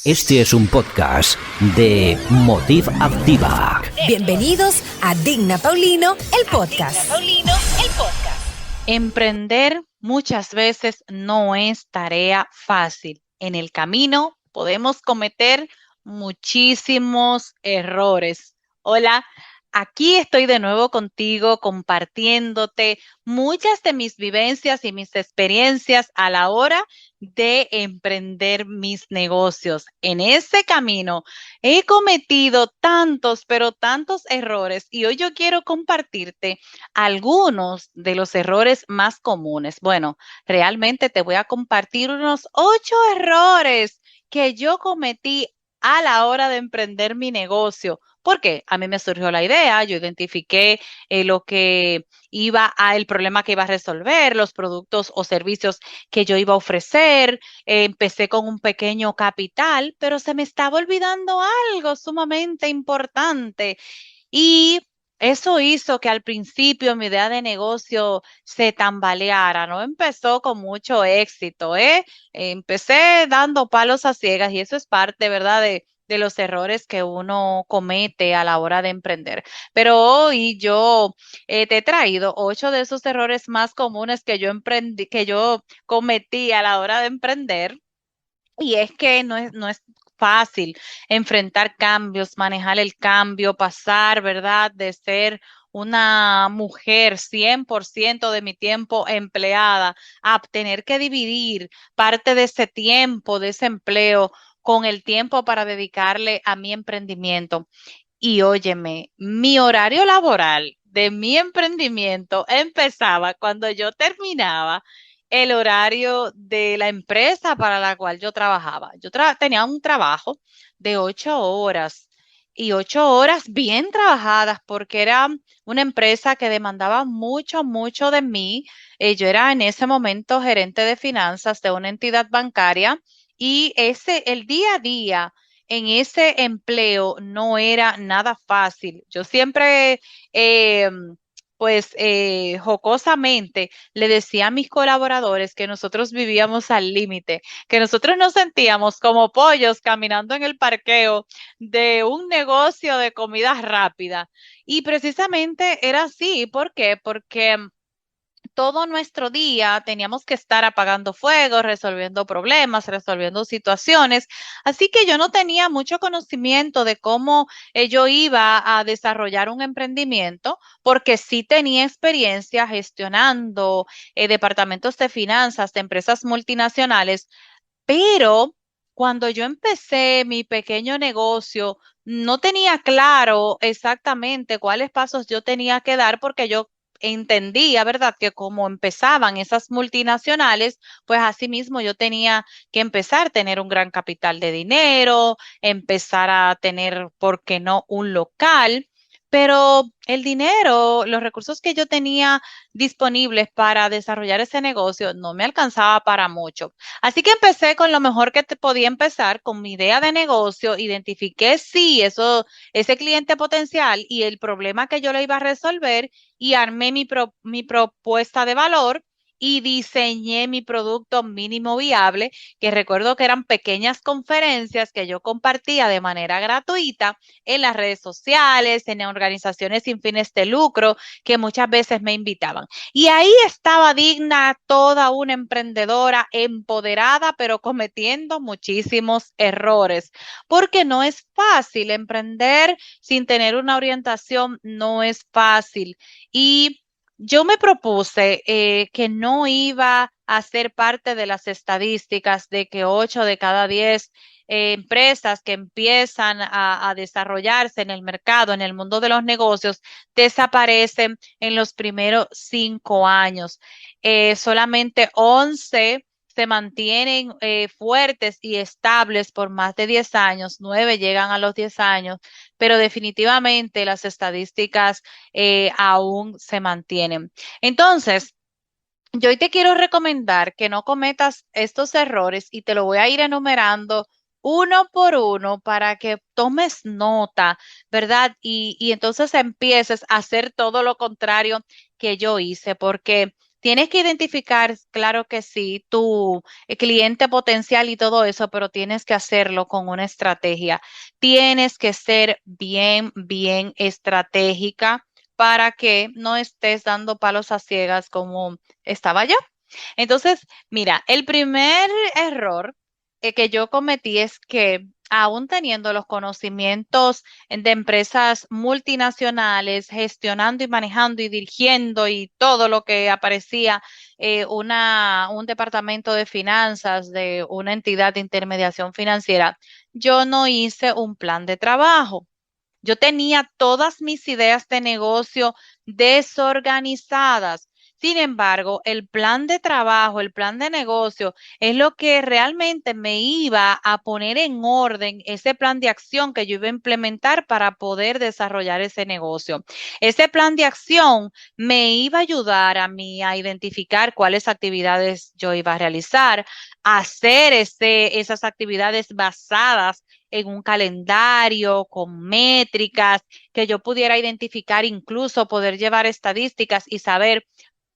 Este es un podcast de Motiv Activa. Bienvenidos a Digna Paulino, el podcast. Emprender muchas veces no es tarea fácil. En el camino podemos cometer muchísimos errores. Hola, aquí estoy de nuevo contigo compartiéndote muchas de mis vivencias y mis experiencias a la hora de emprender mis negocios. En ese camino he cometido tantos, pero tantos errores y hoy yo quiero compartirte algunos de los errores más comunes. Bueno, realmente te voy a compartir unos 8 errores que yo cometí a la hora de emprender mi negocio. Porque a mí me surgió la idea, yo identifiqué lo que el problema que iba a resolver, los productos o servicios que yo iba a ofrecer. Empecé con un pequeño capital, pero se me estaba olvidando algo sumamente importante. Y eso hizo que al principio mi idea de negocio se tambaleara, no empezó con mucho éxito, ¿eh? Empecé dando palos a ciegas y eso es parte, ¿verdad? De los errores que uno comete a la hora de emprender. Pero hoy yo te he traído 8 de esos errores más comunes que yo cometí a la hora de emprender. Y es que no es fácil enfrentar cambios, manejar el cambio, pasar, ¿verdad? De ser una mujer 100% de mi tiempo empleada a tener que dividir parte de ese tiempo, de ese empleo, con el tiempo para dedicarle a mi emprendimiento. Y óyeme, mi horario laboral de mi emprendimiento empezaba cuando yo terminaba el horario de la empresa para la cual yo trabajaba. Tenía un trabajo de 8 horas y 8 horas bien trabajadas porque era una empresa que demandaba mucho, mucho de mí. Yo era en ese momento gerente de finanzas de una entidad bancaria y el día a día en ese empleo no era nada fácil. Yo siempre, eh, jocosamente le decía a mis colaboradores que nosotros vivíamos al límite, que nosotros nos sentíamos como pollos caminando en el parqueo de un negocio de comida rápida. Y precisamente era así. ¿Por qué? Porque todo nuestro día teníamos que estar apagando fuegos, resolviendo problemas, resolviendo situaciones. Así que yo no tenía mucho conocimiento de cómo yo iba a desarrollar un emprendimiento, porque sí tenía experiencia gestionando departamentos de finanzas de empresas multinacionales, pero cuando yo empecé mi pequeño negocio, no tenía claro exactamente cuáles pasos yo tenía que dar porque yo entendía, ¿verdad? Que como empezaban esas multinacionales, pues asimismo yo tenía que empezar a tener un gran capital de dinero, empezar a tener, ¿por qué no?, un local. Pero el dinero, los recursos que yo tenía disponibles para desarrollar ese negocio no me alcanzaba para mucho. Así que empecé con lo mejor que te podía empezar, con mi idea de negocio, identifiqué sí ese cliente potencial y el problema que yo le iba a resolver y armé mi propuesta de valor y diseñé mi producto mínimo viable, que recuerdo que eran pequeñas conferencias que yo compartía de manera gratuita en las redes sociales, en organizaciones sin fines de lucro que muchas veces me invitaban. Y ahí estaba Digna, toda una emprendedora empoderada, pero cometiendo muchísimos errores, porque no es fácil emprender sin tener una orientación, no es fácil. Y yo me propuse que no iba a ser parte de las estadísticas de que 8 de cada 10 empresas que empiezan a desarrollarse en el mercado, en el mundo de los negocios, desaparecen en los primeros 5 años. Solamente 11 se mantienen fuertes y estables por más de 10 años, 9 llegan a los 10 años, pero definitivamente las estadísticas aún se mantienen. Entonces, yo hoy te quiero recomendar que no cometas estos errores y te lo voy a ir enumerando uno por uno para que tomes nota, ¿verdad? Y entonces empieces a hacer todo lo contrario que yo hice, porque Tienes que identificar, claro que sí, tu cliente potencial y todo eso, pero tienes que hacerlo con una estrategia. Tienes que ser bien, bien estratégica para que no estés dando palos a ciegas como estaba yo. Entonces, mira, el primer error que yo cometí es que aún teniendo los conocimientos de empresas multinacionales, gestionando y manejando y dirigiendo y todo lo que aparecía, un departamento de finanzas de una entidad de intermediación financiera, yo no hice un plan de trabajo. Yo tenía todas mis ideas de negocio desorganizadas. Sin embargo, el plan de trabajo, el plan de negocio es lo que realmente me iba a poner en orden ese plan de acción que yo iba a implementar para poder desarrollar ese negocio. Ese plan de acción me iba a ayudar a mí a identificar cuáles actividades yo iba a realizar, a hacer esas actividades basadas en un calendario con métricas, que yo pudiera identificar, incluso poder llevar estadísticas y saber,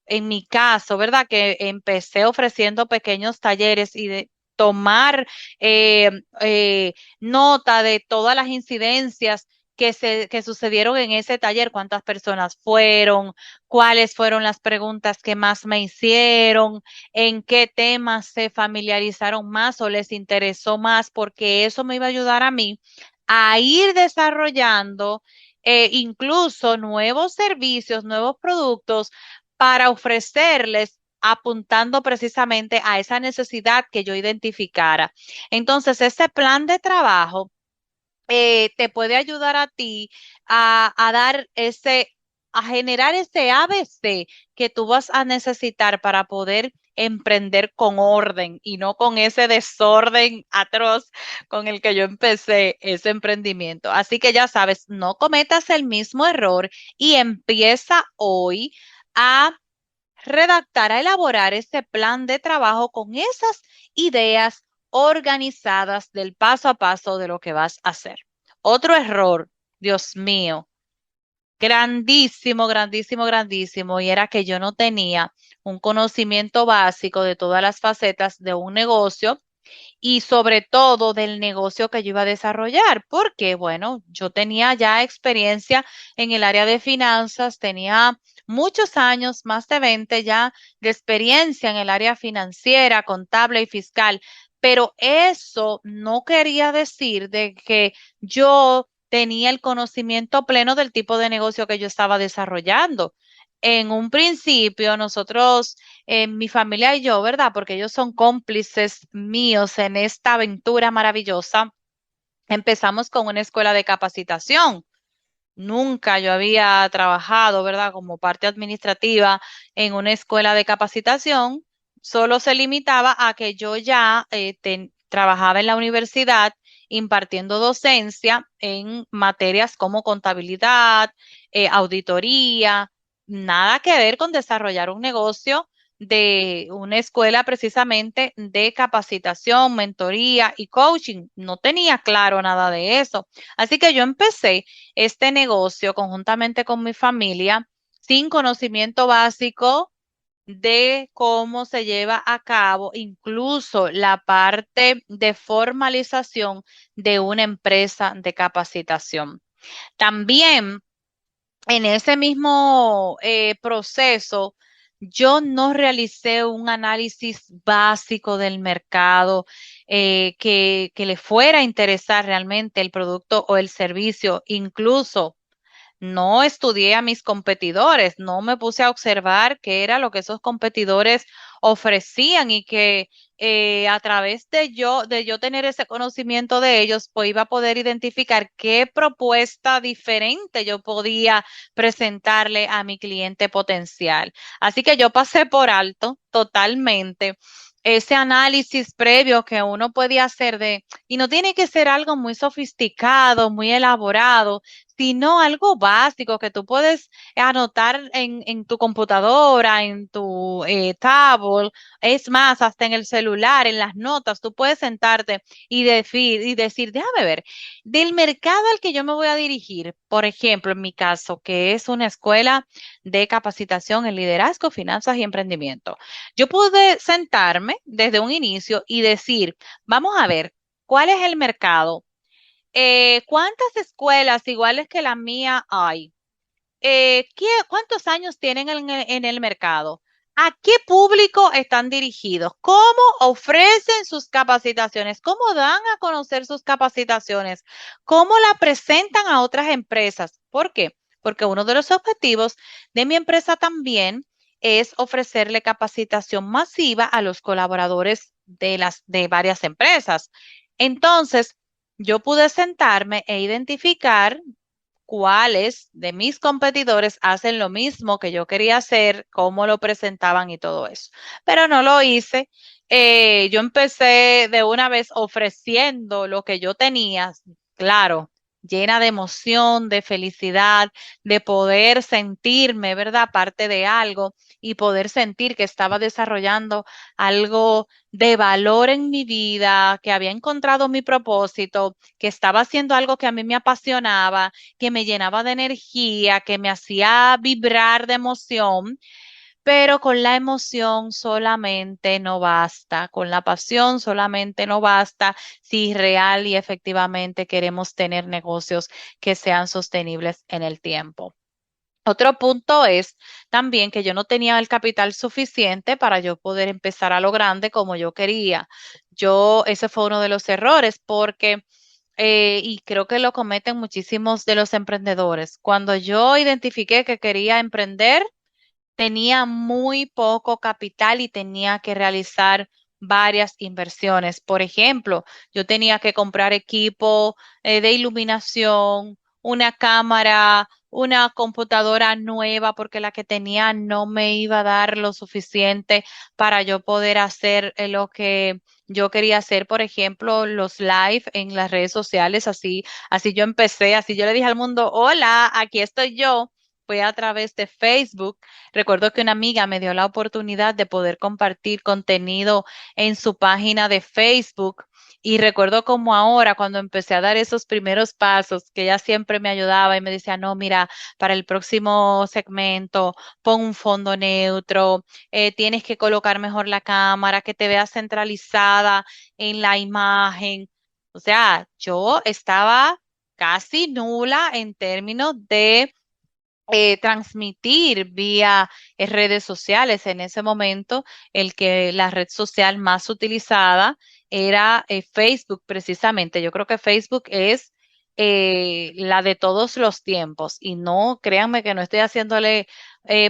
en mi caso, ¿verdad? Que empecé ofreciendo pequeños talleres y de tomar eh, eh, nota de todas las incidencias que sucedieron en ese taller, cuántas personas fueron, cuáles fueron las preguntas que más me hicieron, en qué temas se familiarizaron más o les interesó más, porque eso me iba a ayudar a mí a ir desarrollando incluso nuevos servicios, nuevos productos para ofrecerles apuntando precisamente a esa necesidad que yo identificara. Entonces, ese plan de trabajo te puede ayudar a ti a dar a generar ese ABC que tú vas a necesitar para poder emprender con orden y no con ese desorden atroz con el que yo empecé ese emprendimiento. Así que ya sabes, no cometas el mismo error y empieza hoy a redactar, a elaborar ese plan de trabajo con esas ideas organizadas del paso a paso de lo que vas a hacer. Otro error, Dios mío, grandísimo, grandísimo, grandísimo, y era que yo no tenía un conocimiento básico de todas las facetas de un negocio y sobre todo del negocio que yo iba a desarrollar, porque bueno, yo tenía ya experiencia en el área de finanzas, tenía muchos años, más de 20 ya de experiencia en el área financiera, contable y fiscal, pero eso no quería decir de que yo tenía el conocimiento pleno del tipo de negocio que yo estaba desarrollando. En un principio, nosotros mi familia y yo, ¿verdad? Porque ellos son cómplices míos en esta aventura maravillosa. Empezamos con una escuela de capacitación. Nunca yo había trabajado, ¿verdad? Como parte administrativa en una escuela de capacitación. Solo se limitaba a que yo ya trabajaba en la universidad impartiendo docencia en materias como contabilidad, auditoría, nada que ver con desarrollar un negocio de una escuela precisamente de capacitación, mentoría y coaching. No tenía claro nada de eso. Así que yo empecé este negocio conjuntamente con mi familia sin conocimiento básico de cómo se lleva a cabo incluso la parte de formalización de una empresa de capacitación. También en ese mismo proceso, yo no realicé un análisis básico del mercado que le fuera a interesar realmente el producto o el servicio, incluso no estudié a mis competidores, no me puse a observar qué era lo que esos competidores ofrecían y que a través de yo tener ese conocimiento de ellos, pues iba a poder identificar qué propuesta diferente yo podía presentarle a mi cliente potencial. Así que yo pasé por alto totalmente ese análisis previo que uno podía hacer y no tiene que ser algo muy sofisticado, muy elaborado, sino algo básico que tú puedes anotar en tu computadora, en tu tablet, es más, hasta en el celular, en las notas, tú puedes sentarte y decir, déjame ver, del mercado al que yo me voy a dirigir, por ejemplo, en mi caso, que es una escuela de capacitación en liderazgo, finanzas y emprendimiento. Yo pude sentarme desde un inicio y decir, vamos a ver, ¿cuál es el mercado? ¿Cuántas escuelas iguales que la mía hay? ¿Cuántos años tienen en el mercado? ¿A qué público están dirigidos? ¿Cómo ofrecen sus capacitaciones? ¿Cómo dan a conocer sus capacitaciones? ¿Cómo la presentan a otras empresas? ¿Por qué? Porque uno de los objetivos de mi empresa también es ofrecerle capacitación masiva a los colaboradores de varias empresas. Entonces, yo pude sentarme e identificar cuáles de mis competidores hacen lo mismo que yo quería hacer, cómo lo presentaban y todo eso. Pero no lo hice. Yo empecé de una vez ofreciendo lo que yo tenía, claro, llena de emoción, de felicidad, de poder sentirme, ¿verdad? Parte de algo y poder sentir que estaba desarrollando algo de valor en mi vida, que había encontrado mi propósito, que estaba haciendo algo que a mí me apasionaba, que me llenaba de energía, que me hacía vibrar de emoción, pero con la emoción solamente no basta, con la pasión solamente no basta si real y efectivamente queremos tener negocios que sean sostenibles en el tiempo. Otro punto es también que yo no tenía el capital suficiente para yo poder empezar a lo grande como yo quería. Ese fue uno de los errores porque, y creo que lo cometen muchísimos de los emprendedores. Cuando yo identifiqué que quería emprender, tenía muy poco capital y tenía que realizar varias inversiones. Por ejemplo, yo tenía que comprar equipo de iluminación, una cámara, una computadora nueva porque la que tenía no me iba a dar lo suficiente para yo poder hacer lo que yo quería hacer, por ejemplo, los live en las redes sociales, así yo empecé, así yo le dije al mundo, hola, aquí estoy yo. Fue a través de Facebook. Recuerdo que una amiga me dio la oportunidad de poder compartir contenido en su página de Facebook y recuerdo como ahora cuando empecé a dar esos primeros pasos que ella siempre me ayudaba y me decía, no, mira, para el próximo segmento pon un fondo neutro, tienes que colocar mejor la cámara, que te veas centralizada en la imagen. O sea, yo estaba casi nula en términos de transmitir vía redes sociales. En ese momento, la red social más utilizada era Facebook precisamente. Yo creo que Facebook es la de todos los tiempos y no, créanme que no estoy haciéndole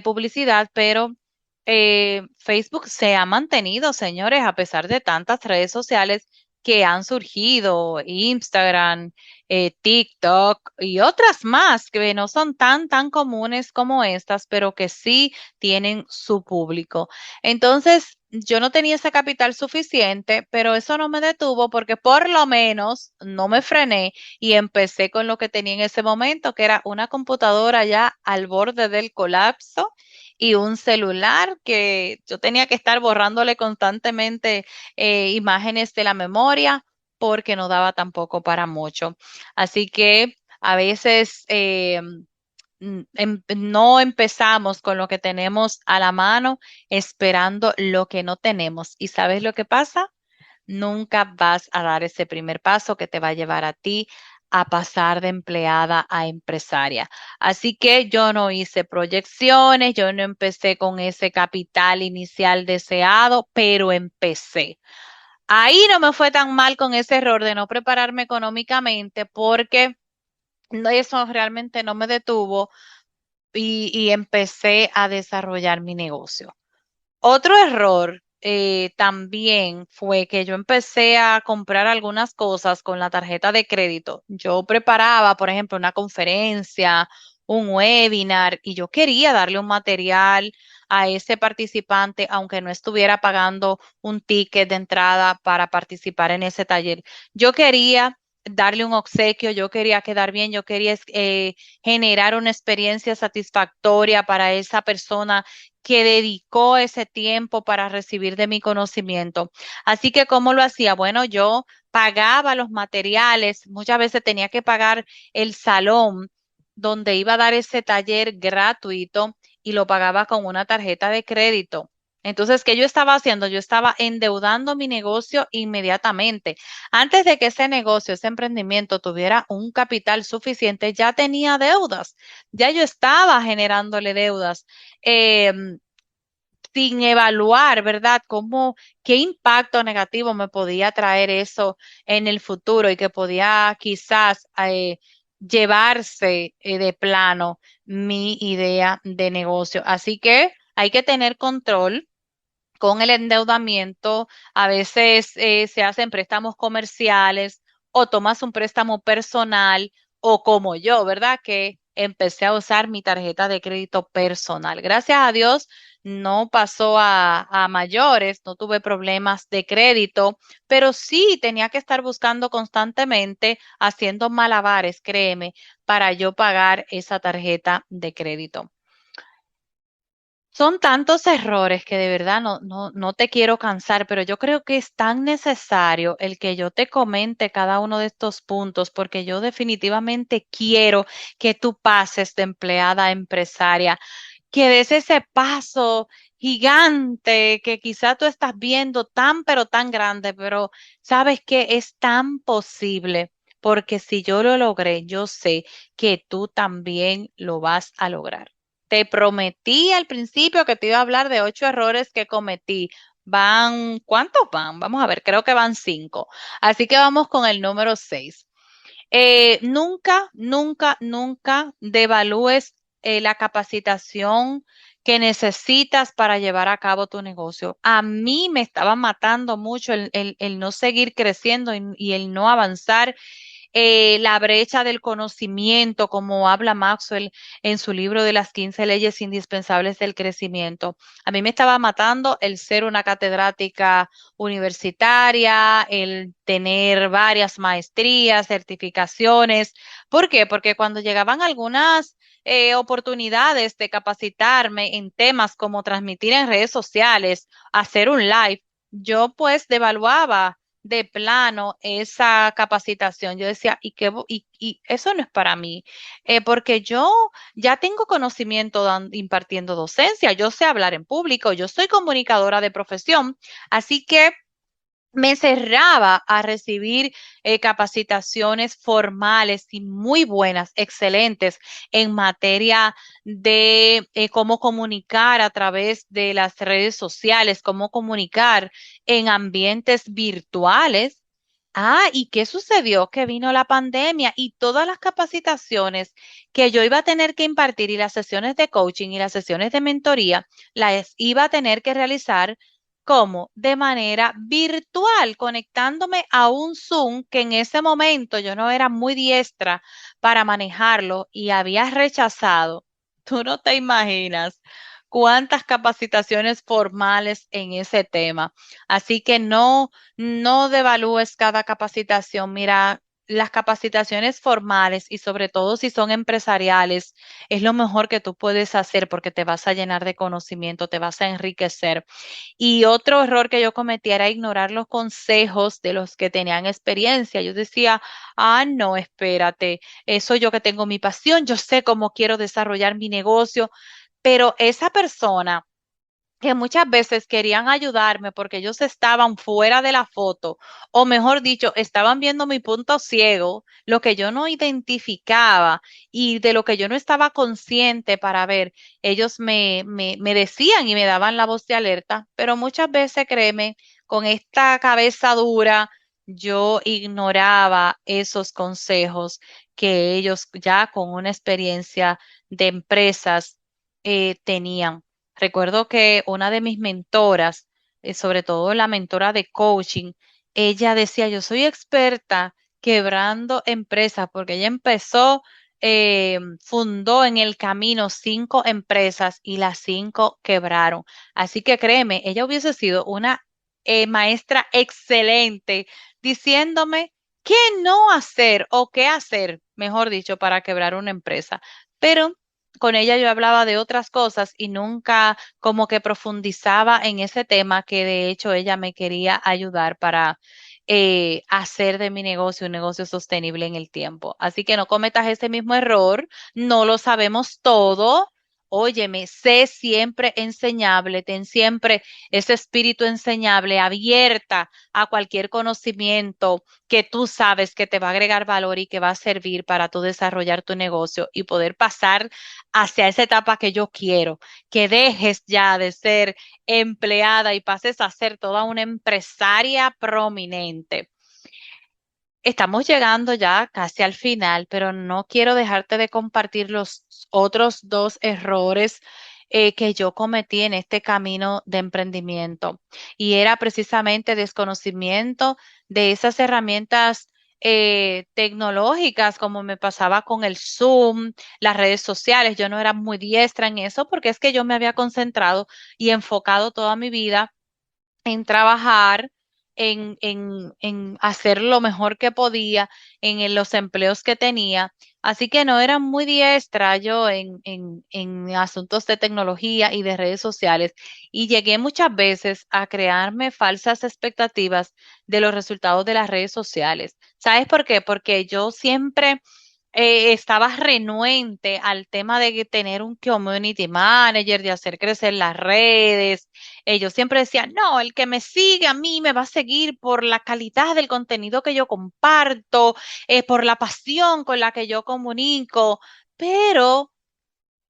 publicidad, pero Facebook se ha mantenido, señores, a pesar de tantas redes sociales que han surgido, Instagram, TikTok y otras más que no son tan comunes como estas, pero que sí tienen su público. Entonces, yo no tenía ese capital suficiente, pero eso no me detuvo porque por lo menos no me frené y empecé con lo que tenía en ese momento, que era una computadora ya al borde del colapso y un celular que yo tenía que estar borrándole constantemente imágenes de la memoria porque no daba tampoco para mucho. Así que a veces no empezamos con lo que tenemos a la mano esperando lo que no tenemos. ¿Y sabes lo que pasa? Nunca vas a dar ese primer paso que te va a llevar a ti a pasar de empleada a empresaria. Así que yo no hice proyecciones, yo no empecé con ese capital inicial deseado, pero empecé. Ahí no me fue tan mal con ese error de no prepararme económicamente porque eso realmente no me detuvo y empecé a desarrollar mi negocio. Otro error también fue que yo empecé a comprar algunas cosas con la tarjeta de crédito. Yo preparaba, por ejemplo, una conferencia, un webinar y yo quería darle un material a ese participante, aunque no estuviera pagando un ticket de entrada para participar en ese taller. Yo quería darle un obsequio, yo quería quedar bien, yo quería generar una experiencia satisfactoria para esa persona que dedicó ese tiempo para recibir de mi conocimiento. Así que, ¿cómo lo hacía? Bueno, yo pagaba los materiales, muchas veces tenía que pagar el salón donde iba a dar ese taller gratuito y lo pagaba con una tarjeta de crédito. Entonces, ¿qué yo estaba haciendo? Yo estaba endeudando mi negocio inmediatamente. Antes de que ese negocio, ese emprendimiento tuviera un capital suficiente, ya tenía deudas. Ya yo estaba generándole deudas. Sin evaluar, ¿verdad? Qué impacto negativo me podía traer eso en el futuro y que podía quizás llevarse de plano mi idea de negocio. Así que hay que tener control con el endeudamiento. A veces se hacen préstamos comerciales o tomas un préstamo personal o como yo, ¿verdad? Que empecé a usar mi tarjeta de crédito personal. Gracias a Dios no pasó a mayores, no tuve problemas de crédito, pero sí tenía que estar buscando constantemente, haciendo malabares, créeme, para yo pagar esa tarjeta de crédito. Son tantos errores que de verdad no te quiero cansar, pero yo creo que es tan necesario el que yo te comente cada uno de estos puntos, porque yo definitivamente quiero que tú pases de empleada a empresaria, que des ese paso gigante que quizá tú estás viendo tan, pero tan grande, pero sabes que es tan posible, porque si yo lo logré, yo sé que tú también lo vas a lograr. Te prometí al principio que te iba a hablar de 8 errores que cometí. ¿Cuántos van? Vamos a ver, creo que van 5. Así que vamos con el número 6. Nunca, nunca, nunca devalúes la capacitación que necesitas para llevar a cabo tu negocio. A mí me estaba matando mucho el no seguir creciendo y el no avanzar, la brecha del conocimiento, como habla Maxwell en su libro de las 15 leyes indispensables del crecimiento. A mí me estaba matando el ser una catedrática universitaria, el tener varias maestrías, certificaciones. ¿Por qué? Porque cuando llegaban algunas oportunidades de capacitarme en temas como transmitir en redes sociales, hacer un live, yo pues devaluaba de plano esa capacitación. Yo decía, y eso no es para mí, porque yo ya tengo conocimiento impartiendo docencia, yo sé hablar en público, yo soy comunicadora de profesión, así que me cerraba a recibir capacitaciones formales y muy buenas, excelentes en materia de cómo comunicar a través de las redes sociales, cómo comunicar en ambientes virtuales. Ah, ¿y qué sucedió? Que vino la pandemia y todas las capacitaciones que yo iba a tener que impartir y las sesiones de coaching y las sesiones de mentoría las iba a tener que realizar como de manera virtual, conectándome a un Zoom que en ese momento yo no era muy diestra para manejarlo y había rechazado. Tú no te imaginas cuántas capacitaciones formales en ese tema. Así que no devalúes cada capacitación. Mira, las capacitaciones formales y sobre todo si son empresariales, es lo mejor que tú puedes hacer porque te vas a llenar de conocimiento, te vas a enriquecer. Y otro error que yo cometí era ignorar los consejos de los que tenían experiencia. Yo decía, no, espérate, eso yo que tengo mi pasión, yo sé cómo quiero desarrollar mi negocio, pero esa persona que muchas veces querían ayudarme porque ellos estaban fuera de la foto, o mejor dicho, estaban viendo mi punto ciego, lo que yo no identificaba y de lo que yo no estaba consciente para ver. Ellos me decían y me daban la voz de alerta, pero muchas veces, créeme, con esta cabeza dura, yo ignoraba esos consejos que ellos ya con una experiencia de empresas tenían. Recuerdo que una de mis mentoras, sobre todo la mentora de coaching, ella decía, yo soy experta quebrando empresas, porque ella fundó en el camino 5 empresas y las 5 quebraron. Así que créeme, ella hubiese sido una maestra excelente diciéndome qué no hacer o qué hacer, mejor dicho, para quebrar una empresa. Pero con ella yo hablaba de otras cosas y nunca como que profundizaba en ese tema que de hecho ella me quería ayudar para hacer de mi negocio un negocio sostenible en el tiempo. Así que no cometas ese mismo error, no lo sabemos todo. Óyeme, sé siempre enseñable, ten siempre ese espíritu enseñable, abierta a cualquier conocimiento que tú sabes que te va a agregar valor y que va a servir para tú desarrollar tu negocio y poder pasar hacia esa etapa que yo quiero, que dejes ya de ser empleada y pases a ser toda una empresaria prominente. Estamos llegando ya casi al final, pero no quiero dejarte de compartir los otros dos errores que yo cometí en este camino de emprendimiento. Y era precisamente desconocimiento de esas herramientas tecnológicas, como me pasaba con el Zoom, las redes sociales. Yo no era muy diestra en eso porque es que yo me había concentrado y enfocado toda mi vida en trabajar, en hacer lo mejor que podía los empleos que tenía. Así que no era muy diestra yo en asuntos de tecnología y de redes sociales. Y llegué muchas veces a crearme falsas expectativas de los resultados de las redes sociales. ¿Sabes por qué? Porque yo siempre estaba renuente al tema de tener un community manager, de hacer crecer las redes. Yo siempre decía, no, el que me sigue a mí me va a seguir por la calidad del contenido que yo comparto, por la pasión con la que yo comunico, pero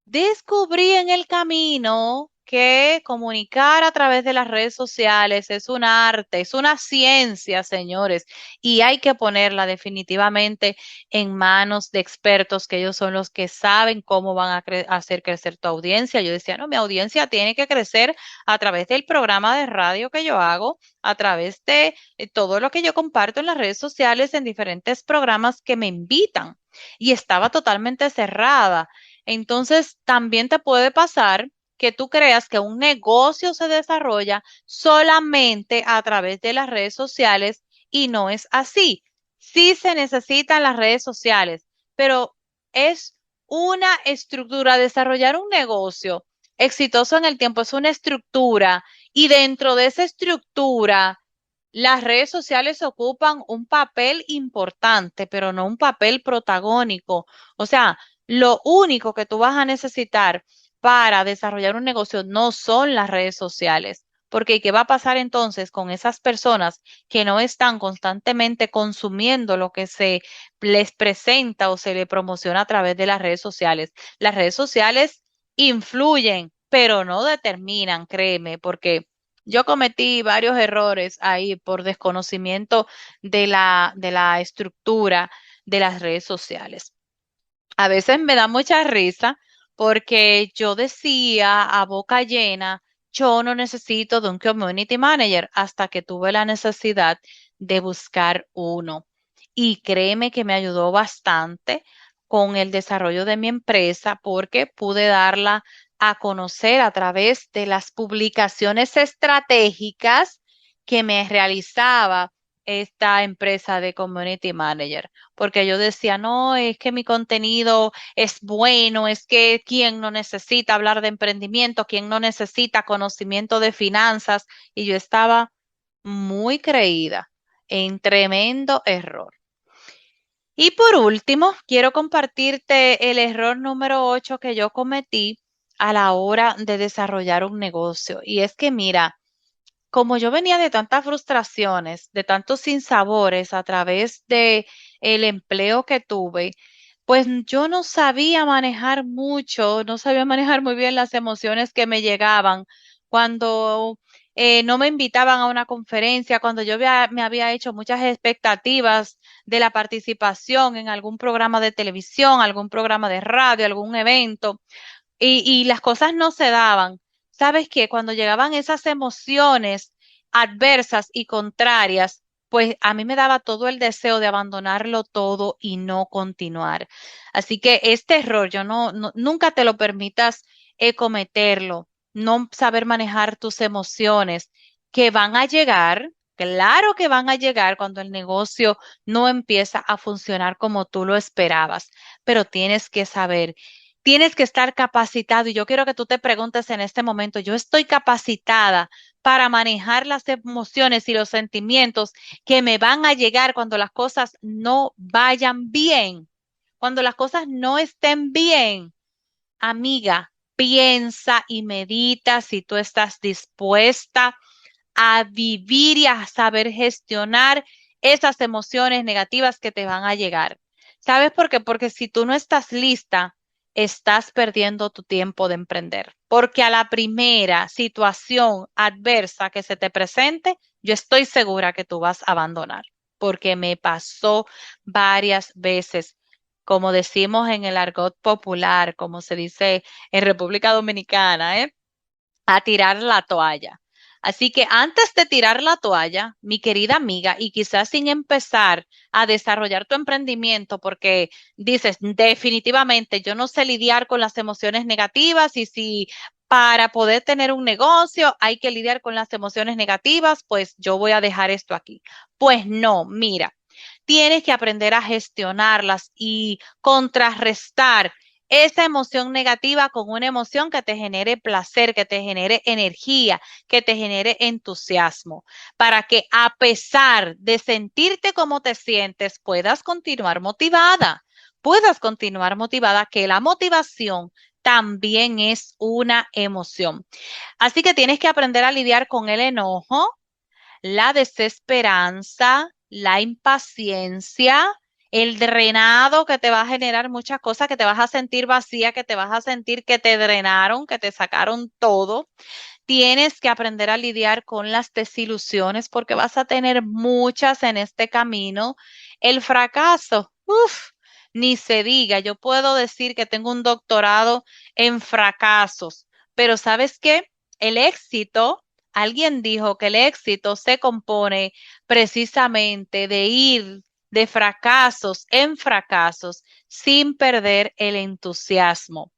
descubrí en el camino que comunicar a través de las redes sociales es un arte, es una ciencia, señores, y hay que ponerla definitivamente en manos de expertos, que ellos son los que saben cómo van a hacer crecer tu audiencia. Yo decía, no, mi audiencia tiene que crecer a través del programa de radio que yo hago, a través de todo lo que yo comparto en las redes sociales, en diferentes programas que me invitan. Y estaba totalmente cerrada. Entonces, también te puede pasar que tú creas que un negocio se desarrolla solamente a través de las redes sociales y no es así. Sí se necesitan las redes sociales, pero es una estructura. Desarrollar un negocio exitoso en el tiempo es una estructura y dentro de esa estructura las redes sociales ocupan un papel importante, pero no un papel protagónico. O sea, lo único que tú vas a necesitar para desarrollar un negocio no son las redes sociales. Porque ¿qué va a pasar entonces con esas personas que no están constantemente consumiendo lo que se les presenta o se les promociona a través de las redes sociales? Las redes sociales influyen, pero no determinan, créeme, porque yo cometí varios errores ahí por desconocimiento de la estructura de las redes sociales. A veces me da mucha risa porque yo decía a boca llena, yo no necesito de un community manager hasta que tuve la necesidad de buscar uno. Y créeme que me ayudó bastante con el desarrollo de mi empresa porque pude darla a conocer a través de las publicaciones estratégicas que me realizaba esta empresa de community manager, porque yo decía, no, es que mi contenido es bueno, es que quien no necesita hablar de emprendimiento, quien no necesita conocimiento de finanzas, y yo estaba muy creída en tremendo error. Y por último, quiero compartirte el error número 8 que yo cometí a la hora de desarrollar un negocio. Y es que, mira, como yo venía de tantas frustraciones, de tantos sinsabores a través de el empleo que tuve, pues yo no sabía manejar mucho, no sabía manejar muy bien las emociones que me llegaban cuando no me invitaban a una conferencia, cuando me había hecho muchas expectativas de la participación en algún programa de televisión, algún programa de radio, algún evento, y las cosas no se daban. ¿Sabes qué? Cuando llegaban esas emociones adversas y contrarias, pues a mí me daba todo el deseo de abandonarlo todo y no continuar. Así que este error, yo nunca te lo permitas cometerlo, no saber manejar tus emociones que van a llegar, Claro que van a llegar cuando el negocio no empieza a funcionar como tú lo esperabas, pero tienes que saber, tienes que estar capacitado y yo quiero que tú te preguntes en este momento, ¿yo estoy capacitada para manejar las emociones y los sentimientos que me van a llegar cuando las cosas no vayan bien, cuando las cosas no estén bien? Amiga, piensa y medita si tú estás dispuesta a vivir y a saber gestionar esas emociones negativas que te van a llegar. ¿Sabes por qué? Porque si tú no estás lista, estás perdiendo tu tiempo de emprender. Porque a la primera situación adversa que se te presente, yo estoy segura que tú vas a abandonar. Porque me pasó varias veces, como decimos en el argot popular, como se dice en República Dominicana, a tirar la toalla. Así que antes de tirar la toalla, mi querida amiga, y quizás sin empezar a desarrollar tu emprendimiento, porque dices, definitivamente yo no sé lidiar con las emociones negativas y si para poder tener un negocio hay que lidiar con las emociones negativas, pues yo voy a dejar esto aquí. Pues no, mira, tienes que aprender a gestionarlas y contrarrestar esa emoción negativa con una emoción que te genere placer, que te genere energía, que te genere entusiasmo, para que a pesar de sentirte como te sientes, puedas continuar motivada, que la motivación también es una emoción. Así que tienes que aprender a lidiar con el enojo, la desesperanza, la impaciencia, el drenado que te va a generar muchas cosas, que te vas a sentir vacía, que te vas a sentir que te drenaron, que te sacaron todo. Tienes que aprender a lidiar con las desilusiones porque vas a tener muchas en este camino. El fracaso, uff, ni se diga. Yo puedo decir que tengo un doctorado en fracasos, pero ¿sabes qué? El éxito, alguien dijo que el éxito se compone precisamente de ir de fracasos en fracasos sin perder el entusiasmo.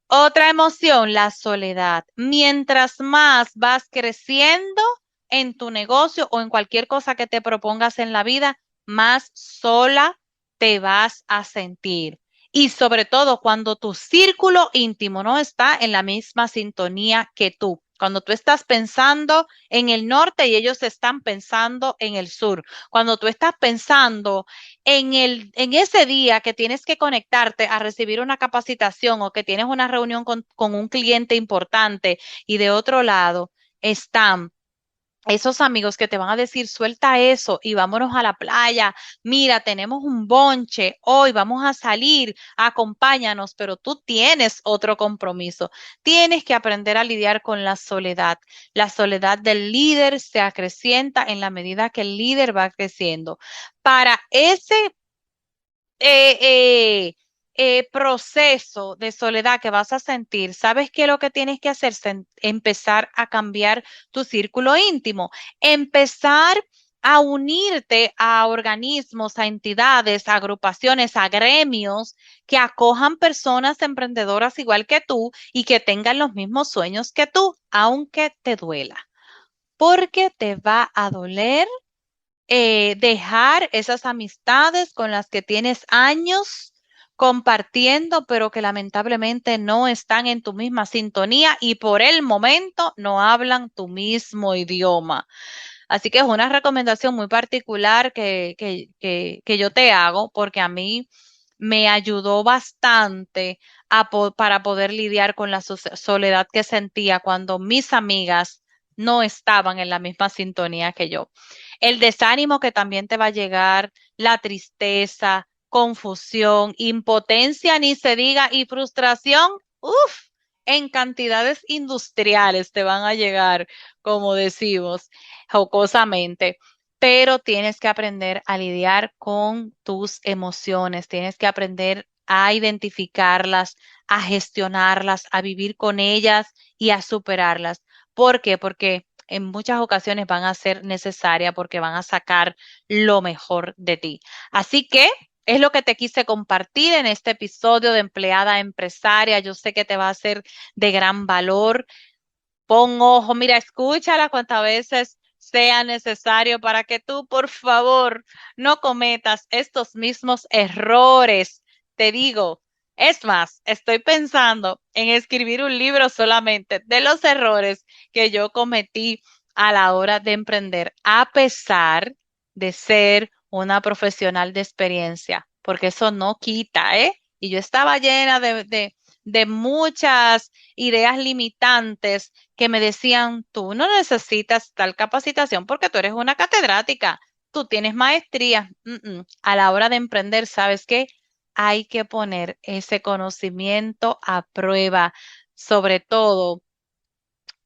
Otra emoción, la soledad. Mientras más vas creciendo en tu negocio o en cualquier cosa que te propongas en la vida, más sola te vas a sentir. Y sobre todo cuando tu círculo íntimo no está en la misma sintonía que tú. Cuando tú estás pensando en el norte y ellos están pensando en el sur. Cuando tú estás pensando en ese día que tienes que conectarte a recibir una capacitación o que tienes una reunión con un cliente importante y de otro lado están esos amigos que te van a decir, suelta eso y vámonos a la playa. Mira, tenemos un bonche, hoy vamos a salir, acompáñanos, pero tú tienes otro compromiso. Tienes que aprender a lidiar con la soledad. La soledad del líder se acrecienta en la medida que el líder va creciendo. Para ese eh, eh, proceso de soledad que vas a sentir, ¿sabes qué es lo que tienes que hacer? Empezar a cambiar tu círculo íntimo, empezar a unirte a organismos, a entidades, a agrupaciones, a gremios que acojan personas emprendedoras igual que tú y que tengan los mismos sueños que tú, aunque te duela, porque te va a doler dejar esas amistades con las que tienes años compartiendo, pero que lamentablemente no están en tu misma sintonía y por el momento no hablan tu mismo idioma. Así que es una recomendación muy particular que yo te hago porque a mí me ayudó bastante para poder lidiar con la soledad que sentía cuando mis amigas no estaban en la misma sintonía que yo. El desánimo que también te va a llegar, la tristeza, confusión, impotencia, ni se diga, y frustración, uff, en cantidades industriales te van a llegar, como decimos jocosamente. Pero tienes que aprender a lidiar con tus emociones, tienes que aprender a identificarlas, a gestionarlas, a vivir con ellas y a superarlas. ¿Por qué? Porque en muchas ocasiones van a ser necesarias porque van a sacar lo mejor de ti. Así que es lo que te quise compartir en este episodio de Empleada Empresaria. Yo sé que te va a ser de gran valor. Pon ojo, mira, escúchala cuantas veces sea necesario para que tú, por favor, no cometas estos mismos errores. Te digo, es más, estoy pensando en escribir un libro solamente de los errores que yo cometí a la hora de emprender, a pesar de ser una profesional de experiencia, porque eso no quita, ¿eh? Y yo estaba llena de muchas ideas limitantes que me decían, tú no necesitas tal capacitación porque tú eres una catedrática, tú tienes maestría. A la hora de emprender, ¿sabes qué? Hay que poner ese conocimiento a prueba, sobre todo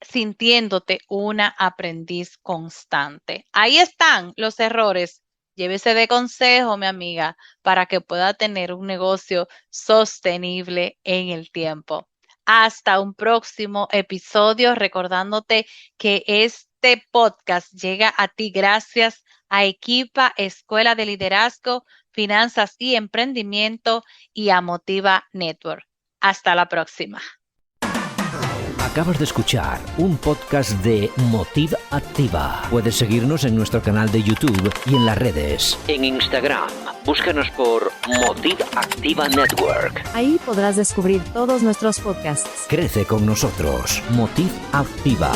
sintiéndote una aprendiz constante. Ahí están los errores. Llévese de consejo, mi amiga, para que pueda tener un negocio sostenible en el tiempo. Hasta un próximo episodio, recordándote que este podcast llega a ti gracias a Equipa Escuela de Liderazgo, Finanzas y Emprendimiento y a Motiva Network. Hasta la próxima. Acabas de escuchar un podcast de Motiv Activa. Puedes seguirnos en nuestro canal de YouTube y en las redes. En Instagram, búscanos por Motiv Activa Network. Ahí podrás descubrir todos nuestros podcasts. Crece con nosotros. Motiv Activa.